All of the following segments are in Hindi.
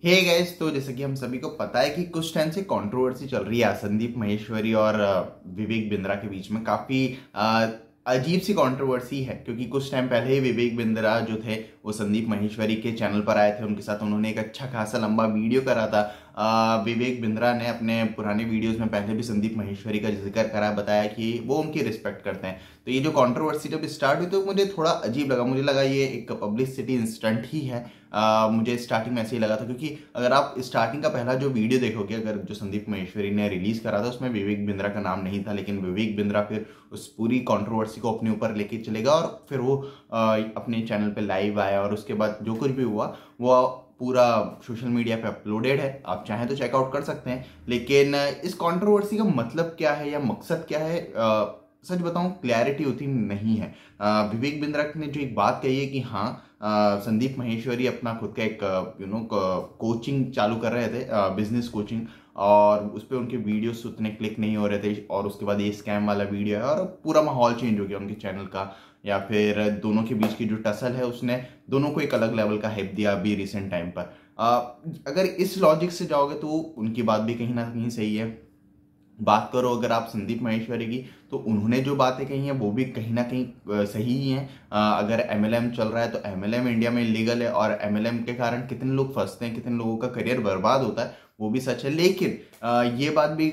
हे गाइस, तो जैसे कि हम सभी को पता है कि कुछ टाइम से कंट्रोवर्सी चल रही है संदीप माहेश्वरी और विवेक बिंद्रा के बीच में। काफी अजीब सी कंट्रोवर्सी है क्योंकि कुछ टाइम पहले ही विवेक बिंद्रा जो थे वो संदीप माहेश्वरी के चैनल पर आए थे। उनके साथ उन्होंने एक अच्छा खासा लंबा वीडियो करा था। विवेक बिंद्रा ने अपने पुराने वीडियोस में पहले भी संदीप माहेश्वरी का जिक्र करा, बताया कि वो उनकी रिस्पेक्ट करते हैं। तो ये जो कंट्रोवर्सी जब स्टार्ट हुई तो मुझे थोड़ा अजीब लगा। मुझे लगा ये एक पब्लिसिटी इंस्टेंट ही है। मुझे स्टार्टिंग में ऐसे ही लगा था क्योंकि अगर आप स्टार्टिंग का पहला जो वीडियो देखोगे, अगर जो संदीप माहेश्वरी ने रिलीज करा था उसमें विवेक बिंद्रा का नाम नहीं था, लेकिन विवेक बिंद्रा फिर उस पूरी कंट्रोवर्सी को अपने ऊपर लेके चलेगा और फिर वो अपने चैनल पे लाइव आया और उसके बाद जो कुछ भी हुआ वो पूरा सोशल मीडिया पे अपलोडेड है। आप चाहें तो चेकआउट कर सकते हैं। लेकिन इस कंट्रोवर्सी का मतलब क्या है या मकसद क्या है, सच बताऊं क्लैरिटी होती नहीं है। विवेक बिंद्रा ने जो एक बात कही है कि हाँ, संदीप माहेश्वरी अपना खुद का एक कोचिंग चालू कर रहे थे, बिजनेस कोचिंग, और उस पर उनके वीडियोस उतने क्लिक नहीं हो रहे थे और उसके बाद ये स्कैम वाला वीडियो है और पूरा माहौल चेंज हो गया उनके चैनल का। या फिर दोनों के बीच की जो टसल है उसने दोनों को एक अलग लेवल का हाइप दिया अभी रिसेंट टाइम पर। अगर इस लॉजिक से जाओगे तो उनकी बात भी कहीं ना कहीं सही है। बात करो अगर आप संदीप माहेश्वरी की, तो उन्होंने जो बातें कही हैं वो भी कहीं ना कहीं सही ही हैं। अगर एमएलएम चल रहा है तो एमएलएम इंडिया में इलीगल है और एमएलएम के कारण कितने लोग फंसते हैं, कितने लोगों का करियर बर्बाद होता है, वो भी सच है। लेकिन ये बात भी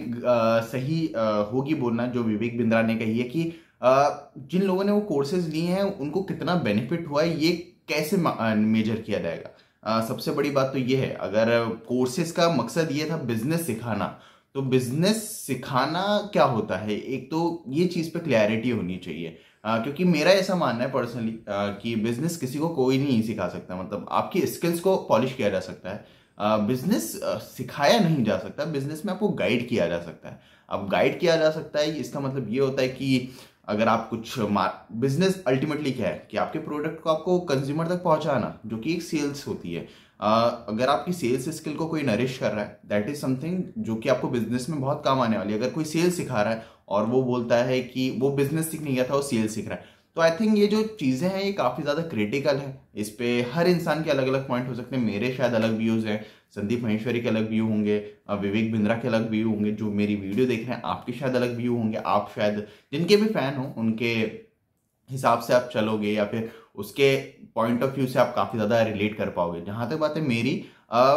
सही होगी बोलना जो विवेक बिंद्रा ने कही है कि जिन लोगों ने वो कोर्सेज लिए हैं उनको कितना बेनिफिट हुआ है ये कैसे मेजर किया जाएगा। सबसे बड़ी बात तो ये है, अगर कोर्सेज का मकसद ये था बिजनेस सिखाना, तो बिजनेस सिखाना क्या होता है, एक तो ये चीज पे क्लैरिटी होनी चाहिए। क्योंकि मेरा ऐसा मानना है पर्सनली कि बिजनेस किसी को कोई नहीं सिखा सकता। मतलब आपकी स्किल्स को पॉलिश किया जा सकता है, बिजनेस सिखाया नहीं जा सकता। बिजनेस में आपको गाइड किया जा सकता है। अब गाइड किया जा सकता है इसका मतलब ये होता है कि अगर आप कुछ बिजनेस अल्टीमेटली क्या है कि आपके प्रोडक्ट को आपको कंज्यूमर तक पहुंचाना, जो कि एक सेल्स होती है। अगर आपकी सेल्स स्किल को कोई नरिश कर रहा है, दैट इज समथिंग जो कि आपको बिजनेस में बहुत काम आने वाली है। अगर कोई सेल्स सिखा रहा है और वो बोलता है कि वो बिजनेस सीखने गया था वो सेल्स सीख रहा है, तो आई थिंक ये जो चीजें हैं ये काफी ज्यादा क्रिटिकल है। इस पे हर इंसान के अलग अलग पॉइंट हो सकते हैं। मेरे शायद अलग व्यूज हैं, संदीप माहेश्वरी के अलग व्यू होंगे, विवेक बिंद्रा के अलग व्यू होंगे, जो मेरी वीडियो देख रहे हैं आपके शायद अलग व्यू होंगे। आप शायद जिनके भी फैन हो उनके हिसाब से आप चलोगे या फिर उसके पॉइंट ऑफ व्यू से आप काफी ज्यादा रिलेट कर पाओगे। जहां तक बात है मेरी,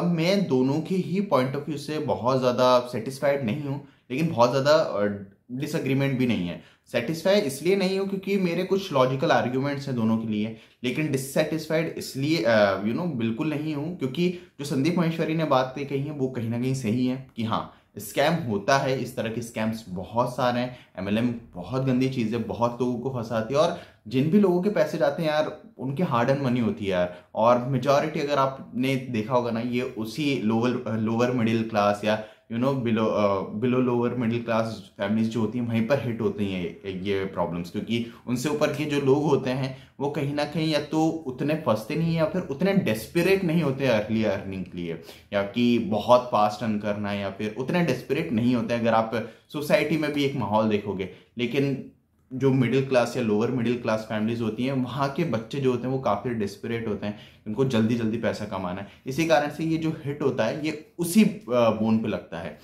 मैं दोनों के ही पॉइंट ऑफ व्यू से बहुत ज्यादा सेटिस्फाइड नहीं हूँ, लेकिन बहुत ज्यादा डिसएग्रीमेंट भी नहीं है। सेटिस्फाई इसलिए नहीं हूँ क्योंकि मेरे कुछ लॉजिकल आर्ग्यूमेंट्स हैं दोनों के लिए, लेकिन डिससेटिस्फाइड इसलिए बिल्कुल नहीं हूँ क्योंकि जो संदीप माहेश्वरी ने बातें कही हैं वो कहीं ना कहीं सही है कि हाँ, स्कैम होता है। इस तरह के स्कैम्स बहुत सारे हैं। एमएलएम बहुत गंदी चीज है, बहुत लोगों को फंसाती है और जिन भी लोगों के पैसे जाते हैं यार उनके हार्ड एंड मनी होती है यार। और मेजॉरिटी अगर आपने देखा होगा ना, ये उसी लोअर मिडिल क्लास या below lower middle class families जो होती हैं वहीं पर हिट होती हैं ये प्रॉब्लम्स, क्योंकि उनसे ऊपर के जो लोग होते हैं वो कहीं ना कहीं या तो उतने फंसते नहीं है या फिर उतने डेस्परेट नहीं होते अर्ली अर्निंग के लिए, या कि बहुत फास्ट अर्न करना है, या फिर उतने डेस्परेट नहीं होते। अगर आप सोसाइटी में भी एक माहौल देखोगे, लेकिन जो मिडिल क्लास या लोअर मिडिल क्लास फैमिलीज होती हैं वहाँ के बच्चे जो होते हैं वो काफ़ी डिस्परेट होते हैं, उनको जल्दी जल्दी पैसा कमाना है। इसी कारण से ये जो हिट होता है ये उसी बोन पे लगता है।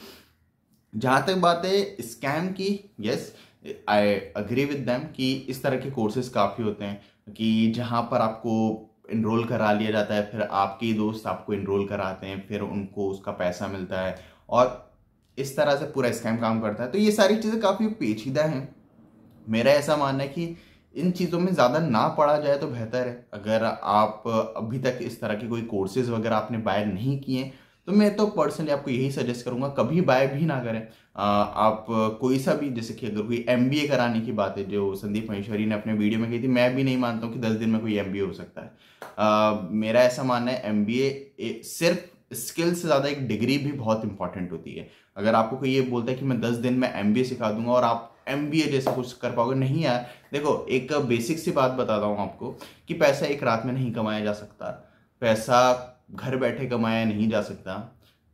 जहाँ तक बात है स्कैम की, yes I agree with them कि इस तरह के कोर्सेज काफ़ी होते हैं कि जहाँ पर आपको इनरोल करा लिया जाता है, फिर आपके ही दोस्त आपको इनरोल कराते हैं, फिर उनको उसका पैसा मिलता है और इस तरह से पूरा स्कैम काम करता है। तो ये सारी चीज़ें काफ़ी पेचीदा हैं। मेरा ऐसा मानना है कि इन चीज़ों में ज़्यादा ना पढ़ा जाए तो बेहतर है। अगर आप अभी तक इस तरह के कोई कोर्सेज वगैरह आपने बाय नहीं किए तो मैं तो पर्सनली आपको यही सजेस्ट करूंगा कभी बाय भी ना करें। आप कोई सा भी, जैसे कि अगर कोई एमबीए कराने की बात है जो संदीप माहेश्वरी ने अपने वीडियो में कही थी, मैं भी नहीं मानता हूँ कि 10 दिन में कोई एमबीए हो सकता है। मेरा ऐसा मानना है एमबीए सिर्फ स्किल से ज़्यादा एक डिग्री भी बहुत इंपॉर्टेंट होती है। अगर आपको कोई ये बोलता है कि मैं 10 दिन में एमबीए सिखा दूंगा और आप एमबीए जैसा कुछ कर पाओगे, नहीं यार। देखो एक बेसिक सी बात बताता हूँ आपको कि पैसा एक रात में नहीं कमाया जा सकता, पैसा घर बैठे कमाया नहीं जा सकता,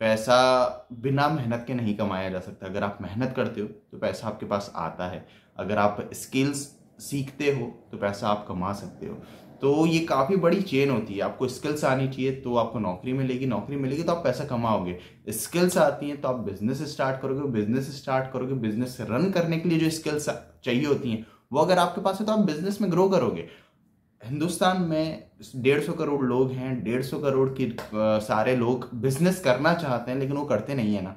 पैसा बिना मेहनत के नहीं कमाया जा सकता। अगर आप मेहनत करते हो तो पैसा आपके पास आता है, अगर आप स्किल्स सीखते हो तो पैसा आप कमा सकते हो। तो ये काफ़ी बड़ी चेन होती है। आपको स्किल्स आनी चाहिए तो आपको नौकरी मिलेगी, नौकरी मिलेगी तो आप पैसा कमाओगे। स्किल्स आती हैं तो आप बिजनेस स्टार्ट करोगे, बिजनेस स्टार्ट करोगे, बिजनेस रन करने के लिए जो स्किल्स चाहिए होती हैं वो अगर आपके पास है तो आप बिजनेस में ग्रो करोगे। हिंदुस्तान में 150 करोड़ लोग हैं, 150 करोड़ की सारे लोग बिजनेस करना चाहते हैं लेकिन वो करते नहीं है ना।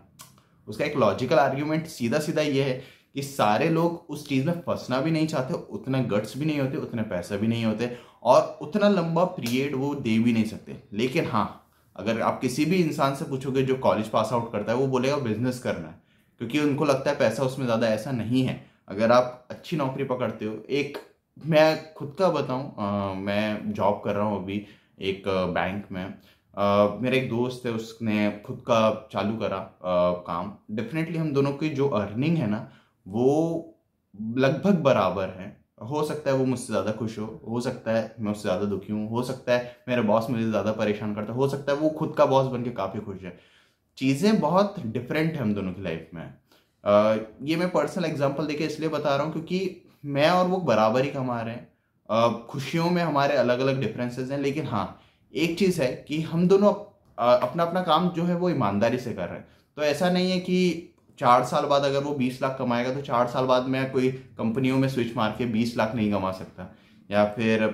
उसका एक लॉजिकल आर्ग्यूमेंट सीधा सीधा ये है कि सारे लोग उस चीज़ में फंसना भी नहीं चाहते, उतना गट्स भी नहीं होते, उतने पैसा भी नहीं होते और उतना लंबा पीरियड वो दे भी नहीं सकते। लेकिन हाँ, अगर आप किसी भी इंसान से पूछोगे जो कॉलेज पास आउट करता है वो बोलेगा बिजनेस करना है, क्योंकि उनको लगता है पैसा उसमें ज़्यादा। ऐसा नहीं है। अगर आप अच्छी नौकरी पकड़ते हो, एक मैं खुद का बताऊं, मैं जॉब कर रहा हूं अभी एक बैंक में। मेरा एक दोस्त है, उसने खुद का चालू करा काम। डेफिनेटली हम दोनों की जो अर्निंग है ना वो लगभग बराबर है। हो सकता है वो मुझसे ज़्यादा खुश हो सकता है मैं उससे ज़्यादा दुखी हूँ, हो सकता है मेरा बॉस मुझे ज़्यादा परेशान करता है, हो सकता है वो खुद का बॉस बन के काफ़ी खुश है। चीज़ें बहुत डिफरेंट है हम दोनों की लाइफ में। ये मैं पर्सनल एग्जांपल देके इसलिए बता रहा हूँ क्योंकि मैं और वो बराबर ही कमा रहे हैं। खुशियों में हमारे अलग अलग डिफरेंसेस हैं, लेकिन हाँ एक चीज़ है कि हम दोनों अपना अपना काम जो है वो ईमानदारी से कर रहे हैं। तो ऐसा नहीं है कि 4 साल बाद अगर वो 20 लाख कमाएगा तो 4 साल बाद मैं कोई कंपनियों में स्विच मार के 20 लाख नहीं कमा सकता, या फिर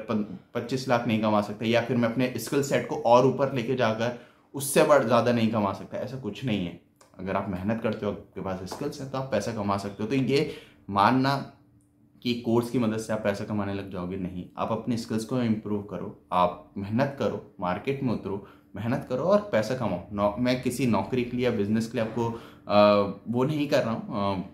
25 लाख नहीं कमा सकता, या फिर मैं अपने स्किल सेट को और ऊपर लेके जाकर उससे बढ़ ज़्यादा नहीं कमा सकता। ऐसा कुछ नहीं है। अगर आप मेहनत करते हो, आपके पास स्किल्स हैं तो आप पैसा कमा सकते हो। तो ये मानना कि कोर्स की मदद से आप पैसा कमाने लग जाओगे, नहीं। आप अपने स्किल्स को इम्प्रूव करो, आप मेहनत करो, मार्केट में उतरो, मेहनत करो और पैसा कमाओ। मैं किसी नौकरी के लिए या बिजनेस के लिए आपको वो नहीं कर रहा हूँ,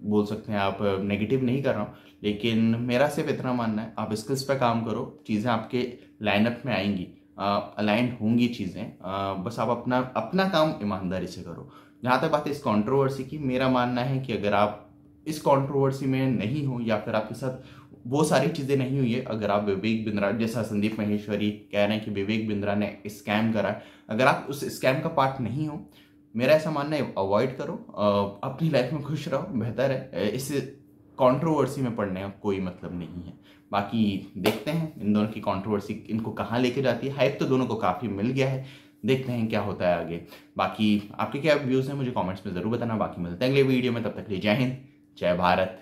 बोल सकते हैं आप नेगेटिव नहीं कर रहा हूँ, लेकिन मेरा सिर्फ इतना मानना है आप स्किल्स पे काम करो, चीज़ें आपके लाइनअप में आएंगी, अलाइन होंगी चीज़ें। बस आप अपना अपना काम ईमानदारी से करो। जहाँ तक बात है इस कंट्रोवर्सी की, मेरा मानना है कि अगर आप इस कंट्रोवर्सी में नहीं हो या फिर आपके साथ वो सारी चीज़ें नहीं हुई है, अगर आप विवेक बिंद्रा जैसा संदीप माहेश्वरी कह रहे हैं कि विवेक बिंद्रा ने स्कैम करा, अगर आप उस स्कैम का पार्ट नहीं हो, मेरा ऐसा मानना है अवॉइड करो, अपनी लाइफ में खुश रहो, बेहतर है। इस कंट्रोवर्सी में पड़ने का कोई मतलब नहीं है। बाकी देखते हैं इन दोनों की कंट्रोवर्सी इनको कहाँ लेके जाती है। हाइप तो दोनों को काफ़ी मिल गया है, देखते हैं क्या होता है आगे। बाकी आपके क्या व्यूज़ हैं मुझे कमेंट्स में ज़रूर बताना। बाकी मिलते हैं अगले वीडियो में, तब तक के लिए जय हिंद, जय भारत।